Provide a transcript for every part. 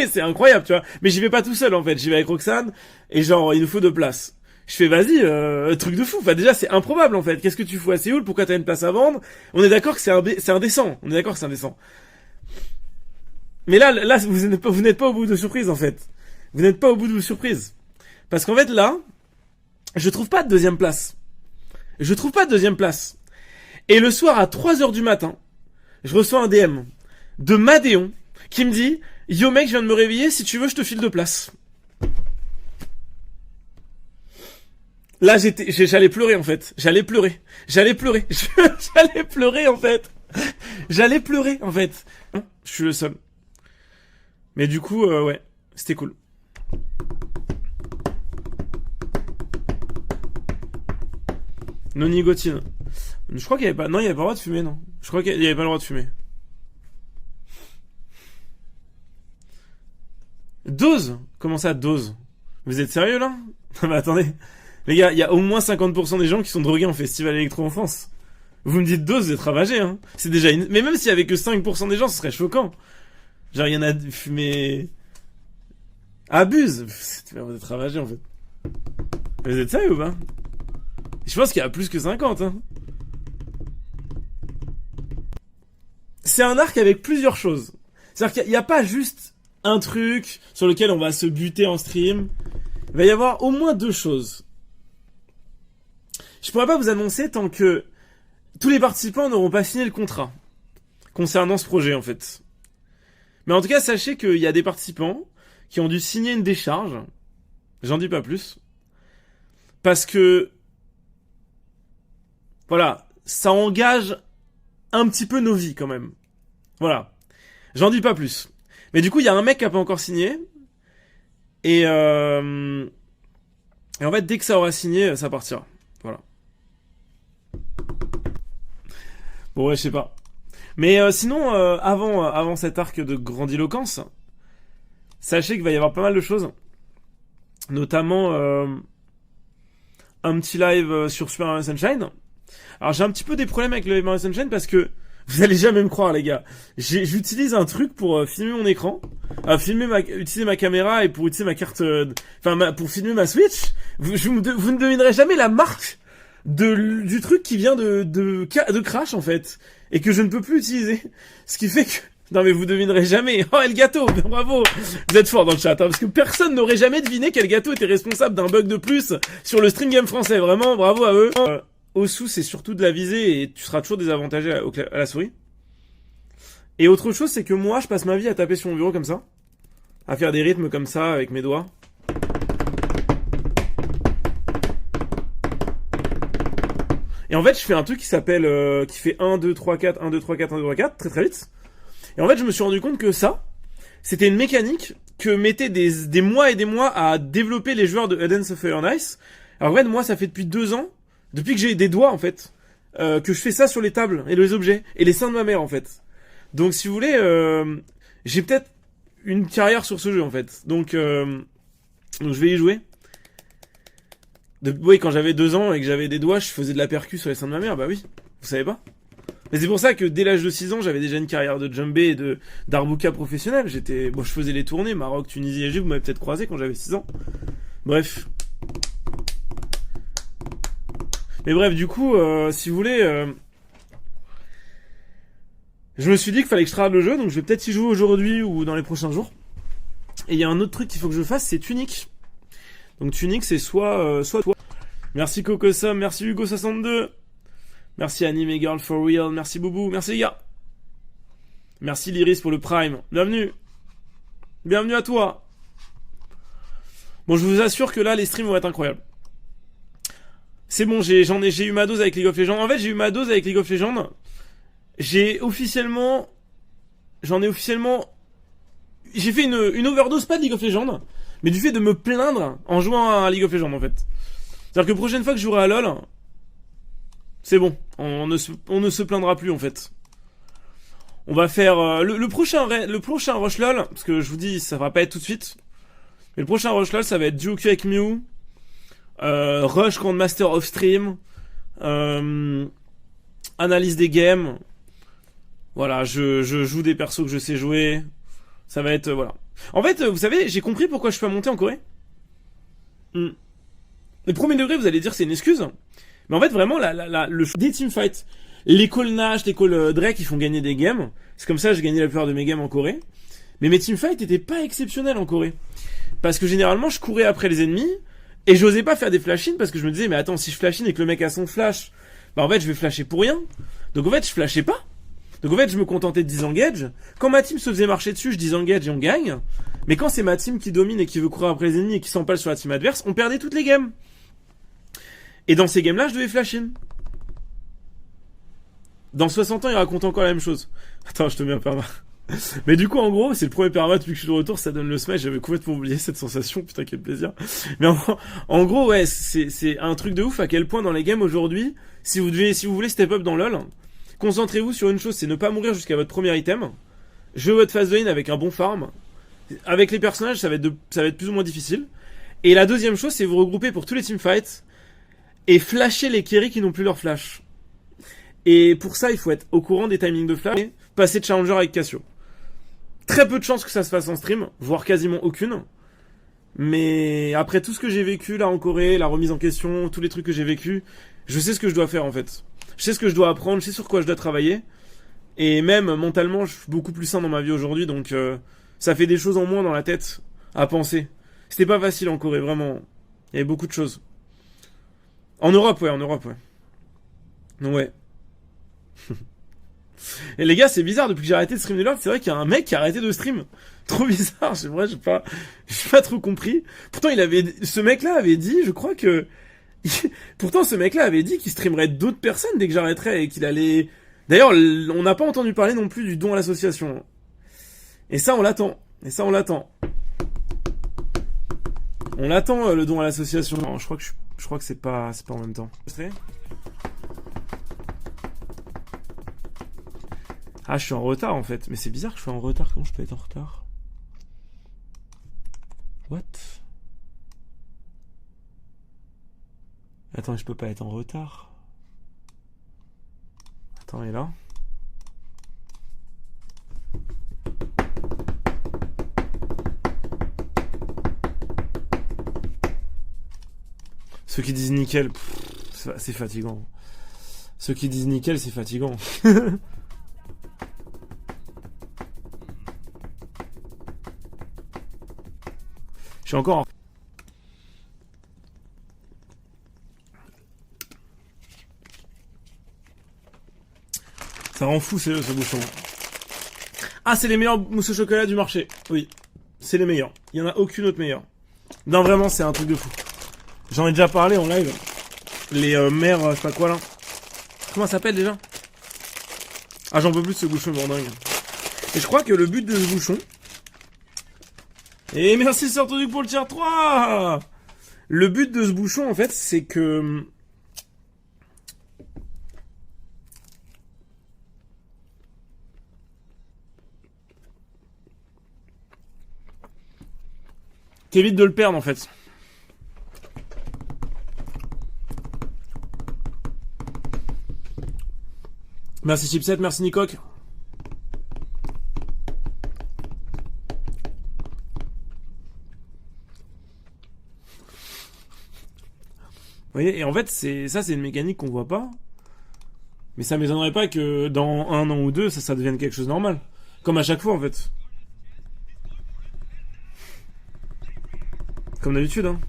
c'est incroyable, tu vois. Mais j'y vais pas tout seul, en fait. J'y vais avec Roxane, et genre, il nous faut 2 places. Je fais, vas-y, truc de fou. Enfin, déjà, c'est improbable, en fait. Qu'est-ce que tu fous à Séoul? Pourquoi t'as une place à vendre? On est d'accord que c'est indécent. On est d'accord que c'est indécent. Mais là, vous n'êtes pas au bout de surprise, en fait. Vous n'êtes pas au bout de vos surprises. Parce qu'en fait, là, je trouve pas de deuxième place. Je trouve pas de deuxième place. Et le soir, à 3h du matin, je reçois un DM de Madéon qui me dit, yo mec, je viens de me réveiller, si tu veux, je te file 2 places. Là, j'allais pleurer, en fait. J'allais pleurer, en fait. J'allais pleurer, en fait. Non, je suis le seul. Mais du coup, ouais, c'était cool. Non nicotine. Je crois qu'il y avait pas, non, il y avait pas le droit de fumer, non. Je crois qu'il y avait pas le droit de fumer. Dose? Comment ça, dose? Vous êtes sérieux, là? Non, mais attendez. Les gars, il y a au moins 50% des gens qui sont drogués en festival électro en France. Vous me dites dose, vous êtes ravagés, hein. C'est déjà mais même s'il y avait que 5% des gens, ce serait choquant. Genre, il y en a fumé... Abuse. Vous êtes ravagés, en fait. Vous êtes sérieux ou pas? Je pense qu'il y a plus que 50, hein. C'est un arc avec plusieurs choses. C'est-à-dire qu'il n'y a pas juste un truc sur lequel on va se buter en stream. Il va y avoir au moins 2 choses. Je pourrais pas vous annoncer tant que tous les participants n'auront pas signé le contrat concernant ce projet, en fait. Mais en tout cas, sachez qu'il y a des participants qui ont dû signer une décharge. J'en dis pas plus. Parce que... Voilà, ça engage un petit peu nos vies, quand même. Voilà. J'en dis pas plus. Mais du coup, il y a un mec qui a pas encore signé. Et en fait, dès que ça aura signé, ça partira. Voilà. Bon, ouais, je sais pas. Mais sinon, avant cet arc de grandiloquence, sachez qu'il va y avoir pas mal de choses. Notamment un petit live sur Super Mario Sunshine. Alors j'ai un petit peu des problèmes avec le Mario Sunshine parce que vous allez jamais me croire, les gars. J'utilise un truc pour filmer mon écran, utiliser ma caméra et pour utiliser ma carte, pour filmer ma Switch. Vous ne devinerez jamais la marque du truc qui vient de Crash, en fait, et que je ne peux plus utiliser. Ce qui fait que non mais vous devinerez jamais. Oh Elgato, bravo. Vous êtes fort dans le chat, hein, parce que personne n'aurait jamais deviné qu'Elgato était responsable d'un bug de plus sur le stream game français. Vraiment, bravo à eux. Osu, c'est surtout de la visée et tu seras toujours désavantagé à la souris. Et autre chose, c'est que moi, je passe ma vie à taper sur mon bureau comme ça, à faire des rythmes comme ça avec mes doigts. Et en fait, je fais un truc qui s'appelle, qui fait 1, 2, 3, 4, 1, 2, 3, 4, 1, 2, 3, 4, très très vite. Et en fait, je me suis rendu compte que ça, c'était une mécanique que mettaient des mois et des mois à développer les joueurs de Dance of Fire and Ice. Alors en fait, moi, ça fait depuis 2 ans, depuis que j'ai des doigts, en fait, que je fais ça sur les tables et les objets, et les seins de ma mère, en fait. Donc, si vous voulez, j'ai peut-être une carrière sur ce jeu, en fait. Donc je vais y jouer. Oui, quand j'avais 2 ans et que j'avais des doigts, je faisais de la percu sur les seins de ma mère, bah oui. Vous savez pas? Mais c'est pour ça que dès l'âge de 6 ans, j'avais déjà une carrière de djembé et d'arbouka professionnel. Je faisais les tournées, Maroc, Tunisie, Égypte, vous m'avez peut-être croisé quand j'avais 6 ans. Bref. Mais bref, du coup, si vous voulez, je me suis dit qu'il fallait que je travaille le jeu, donc je vais peut-être y jouer aujourd'hui ou dans les prochains jours. Et il y a un autre truc qu'il faut que je fasse, c'est Tunic. Donc Tunic, c'est soit toi. Merci Cocosom, merci Hugo62. Merci Anime Girl for Real, merci Boubou, merci les gars. Merci Lyris pour le Prime, bienvenue. Bienvenue à toi. Bon, je vous assure que là, les streams vont être incroyables. C'est bon, j'ai eu ma dose avec League of Legends. En fait, j'ai eu ma dose avec League of Legends. J'ai fait une overdose, pas de League of Legends, mais du fait de me plaindre en jouant à League of Legends, en fait. C'est-à-dire que prochaine fois que je jouerai à LoL, c'est bon, on ne se plaindra plus, en fait. On va faire le prochain Rush LoL, parce que je vous dis, ça va pas être tout de suite. Mais le prochain Rush LoL, ça va être Duo avec Mew, Rush contre Master of Stream, analyse des games. Voilà, je joue des persos que je sais jouer. Ça va être, voilà. En fait, vous savez, j'ai compris pourquoi je peux pas monter en Corée. Hmm. Le premier degré, vous allez dire que c'est une excuse. Mais en fait, vraiment, des teamfights. L'école Nash, l'école Drake, ils font gagner des games. C'est comme ça que j'ai gagné la plupart de mes games en Corée. Mais mes teamfights étaient pas exceptionnels en Corée. Parce que généralement, je courais après les ennemis. Et j'osais pas faire des flash-in parce que je me disais, mais attends, si je flash-in et que le mec a son flash, bah en fait, je vais flasher pour rien. Donc en fait, je flashais pas. Donc en fait, je me contentais de disengage. Quand ma team se faisait marcher dessus, je disengage et on gagne. Mais quand c'est ma team qui domine et qui veut courir après les ennemis et qui s'empale sur la team adverse, on perdait toutes les games. Et dans ces games-là, je devais flash-in. Dans 60 ans, il raconte encore la même chose. Attends, je te mets un perma. Mais du coup, en gros, c'est le premier perma depuis que je suis de retour, ça donne le smash. J'avais complètement oublié cette sensation. Putain, quel plaisir. Mais en gros, ouais, c'est un truc de ouf à quel point dans les games aujourd'hui, si vous voulez step up dans LoL, concentrez-vous sur une chose, c'est ne pas mourir jusqu'à votre premier item. Jouez votre phase de lane avec un bon farm. Avec les personnages, ça va être plus ou moins difficile. Et la deuxième chose, c'est vous regrouper pour tous les teamfights et flasher les carries qui n'ont plus leur flash. Et pour ça, il faut être au courant des timings de flash et passer de challenger avec Cassio. Très peu de chances que ça se fasse en stream, voire quasiment aucune. Mais après tout ce que j'ai vécu là en Corée, la remise en question, tous les trucs que j'ai vécu, je sais ce que je dois faire en fait. Je sais ce que je dois apprendre, je sais sur quoi je dois travailler. Et même mentalement, je suis beaucoup plus sain dans ma vie aujourd'hui, donc ça fait des choses en moins dans la tête à penser. C'était pas facile en Corée, vraiment. Il y avait beaucoup de choses. En Europe, ouais. Donc ouais. Et les gars, c'est bizarre, depuis que j'ai arrêté de stream du LoL, c'est vrai qu'il y a un mec qui a arrêté de stream. Trop bizarre, c'est vrai, j'ai pas trop compris. Pourtant, ce mec-là avait dit, je crois que, pourtant, ce mec-là avait dit qu'il streamerait d'autres personnes dès que j'arrêterais et qu'il allait, d'ailleurs, on n'a pas entendu parler non plus du don à l'association. Et ça, on l'attend. On l'attend, le don à l'association. Non, je crois que c'est pas en même temps. Ah, je suis en retard en fait. Mais c'est bizarre que je sois en retard. Comment je peux être en retard? What? Attends, je peux pas être en retard. Attends, et là? Ceux qui disent nickel, c'est fatigant. Ceux qui disent nickel, c'est fatigant. Je suis encore... Ça rend fou ce bouchon. Ah, c'est les meilleurs mousses au chocolat du marché. Oui, c'est les meilleurs. Il y en a aucune autre meilleure. Non, vraiment, c'est un truc de fou. J'en ai déjà parlé en live. Les mères, je sais pas quoi là. Comment ça s'appelle déjà? Ah, j'en peux plus de ce bouchon bourdingue. Et je crois que le but de ce bouchon... Et merci Sortoduc pour le tier 3. Le but de ce bouchon, en fait, c'est que... T'évites de le perdre, en fait. Merci Chipset, merci Nicoc. Vous voyez, et en fait, c'est une mécanique qu'on voit pas. Mais ça m'étonnerait pas que dans 1 an ou 2, ça devienne quelque chose de normal. Comme à chaque fois, en fait. Comme d'habitude, hein.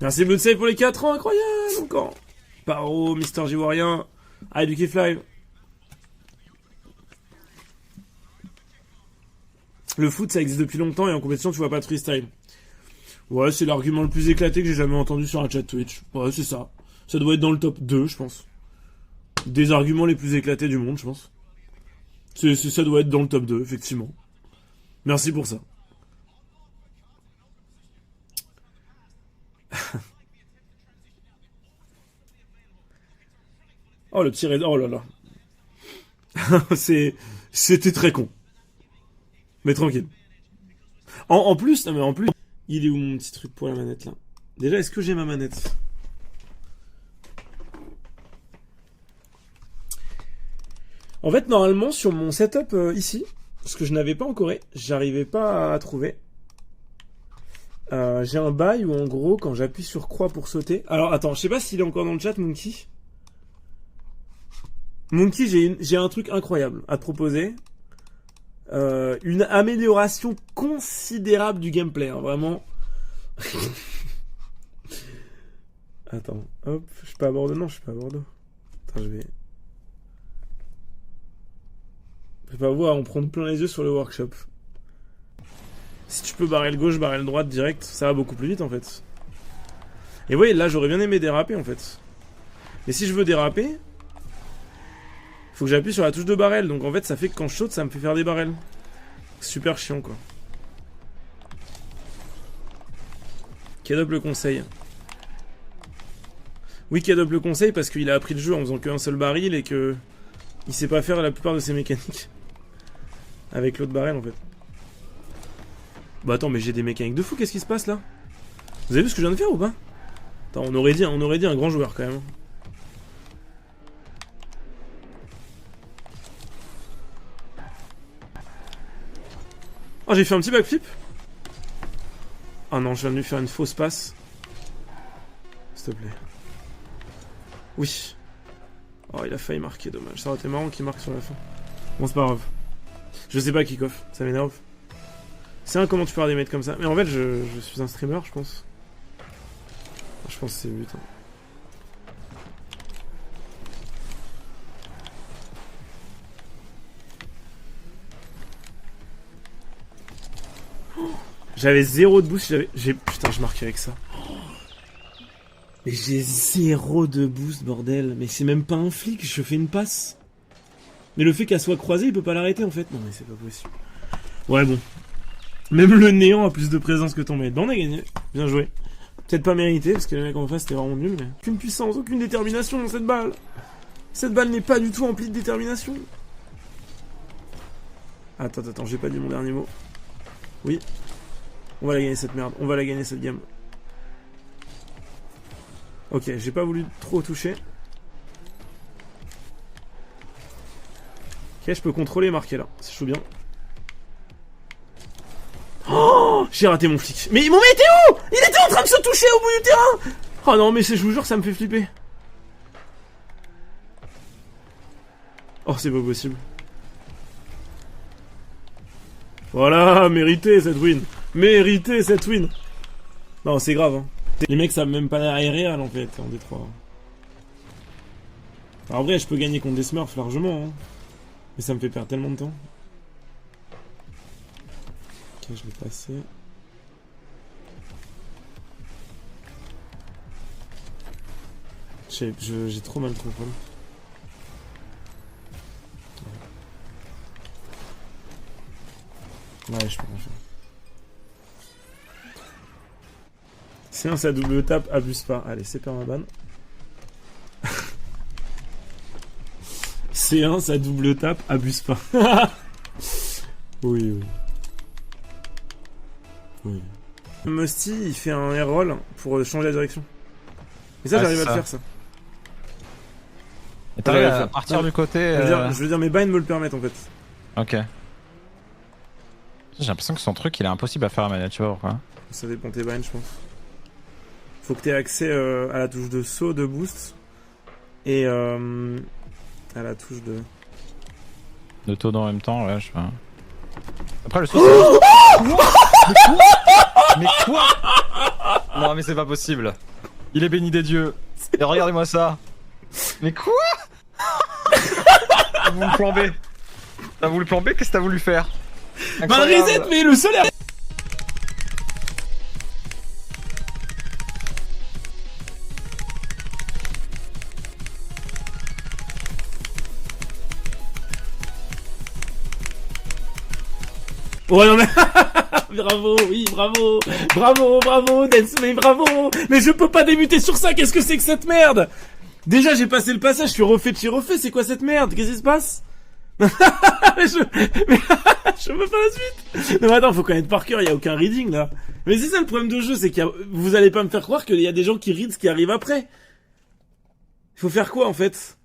Merci Bloodsave pour les 4 ans, incroyable encore. Paro, Mister Jiwarien, Eduki Fly. Le foot, ça existe depuis longtemps et en compétition, tu vois pas de freestyle. Ouais, c'est l'argument le plus éclaté que j'ai jamais entendu sur un chat Twitch. Ouais, c'est ça. Ça doit être dans le top 2, je pense. Des arguments les plus éclatés du monde, je pense. Ça doit être dans le top 2, effectivement. Merci pour ça. Oh, le petit raid. Oh là là. C'était très con. Mais tranquille. En plus, non mais en plus, il est où mon petit truc pour la manette là? Déjà, est-ce que j'ai ma manette? En fait, normalement, sur mon setup ici, ce que je n'avais pas en Corée, j'arrivais pas à trouver. J'ai un bail où en gros, quand j'appuie sur croix pour sauter... Alors, attends, je sais pas s'il est encore dans le chat, Monkey. Monkey, j'ai un truc incroyable à te proposer. Une amélioration considérable du gameplay, hein, vraiment. Attends, hop, je suis pas à Bordeaux, non, je suis pas à Bordeaux. Attends, je vais pas voir, on prend plein les yeux sur le workshop. Si tu peux barrer le gauche, barrer le droite direct, ça va beaucoup plus vite en fait. Et vous voyez, là j'aurais bien aimé déraper en fait. Mais si je veux déraper, faut que j'appuie sur la touche de barrel. Donc en fait ça fait que quand je saute, ça me fait faire des barrels. Super chiant quoi. K-Dop le conseil. Oui, K-Dop le conseil parce qu'il a appris le jeu en faisant qu'un seul baril et que il sait pas faire la plupart de ses mécaniques. Avec l'autre barrel en fait. Bah attends, mais j'ai des mécaniques de fou, qu'est-ce qui se passe là? Vous avez vu ce que je viens de faire ou pas? Attends, on aurait dit un grand joueur quand même. Oh, j'ai fait un petit backflip. Oh non, je viens de lui faire une fausse passe. S'il te plaît. Oui. Oh, il a failli marquer, dommage. Ça aurait été marrant qu'il marque sur la fin. Bon, c'est pas grave. Je sais pas kick-off, ça m'énerve. C'est un comment tu peux avoir des mates comme ça. Mais en fait, je suis un streamer, je pense. Je pense que c'est 8. Hein. J'avais 0 de boost, putain, je marquais avec ça. Mais j'ai 0 de boost, bordel. Mais c'est même pas un flic, je fais une passe. Mais le fait qu'elle soit croisée, il peut pas l'arrêter en fait. Non mais c'est pas possible. Ouais bon. Même le néant a plus de présence que ton mate. Bon, on a gagné. Bien joué. Peut-être pas mérité, parce que le mec en face c'était vraiment nul, mais... Aucune puissance, aucune détermination dans cette balle. Cette balle n'est pas du tout emplie de détermination. Attends, j'ai pas dit mon dernier mot. Oui. On va la gagner cette merde. On va la gagner cette game. Ok, j'ai pas voulu trop toucher. Ok, je peux contrôler et marquer là. Si je joue bien. Oh, j'ai raté mon flic. Mais mon mec était où? Il était en train de se toucher au bout du terrain. Oh non, mais je vous jure, ça me fait flipper. Oh, c'est pas possible. Voilà, mérité cette win. Mérité cette win. Non, c'est grave. Hein. Les mecs savent même pas aéréal en fait, en D3. Alors, en vrai, je peux gagner contre des smurfs largement. Hein. Mais ça me fait perdre tellement de temps. Ok, je vais passer. J'ai trop mal contrôle. Ouais, je peux en faire. Sinon, ça double tape, abuse pas. Allez, c'est permaban. C1, ça double tape, abuse pas. Oui. Musty, il fait un air roll pour changer la direction. Et ça, j'arrive à le faire, ça. Et t'arrives à partir du côté... Je veux dire, mes binds me le permettent, en fait. Ok. J'ai l'impression que son truc, il est impossible à faire à manette, tu vois pourquoi? Ça dépend tes binds, je pense. Faut que t'aies accès à la touche de saut, de boost. Et à la touche de... De taux en même temps, ouais, je sais pas. Après, le saut, c'est... Mais quoi? Non, mais c'est pas possible. Il est béni des dieux. Et regardez-moi ça. Mais quoi? T'as voulu flamber. T'as voulu flamber? Qu'est-ce que t'as voulu faire? Bah reset, mais le solaire. Ouais non mais bravo, oui, bravo, Dance, mais bravo. Mais je peux pas débuter sur ça, qu'est-ce que c'est que cette merde? Déjà j'ai passé le passage, je suis refait, c'est quoi cette merde? Qu'est-ce qui se passe? je veux pas la suite. Non mais attends, faut connaître par cœur, y a aucun reading là. Mais c'est ça le problème de jeu, c'est que vous allez pas me faire croire qu'il y a des gens qui read ce qui arrive après. Il faut faire quoi en fait?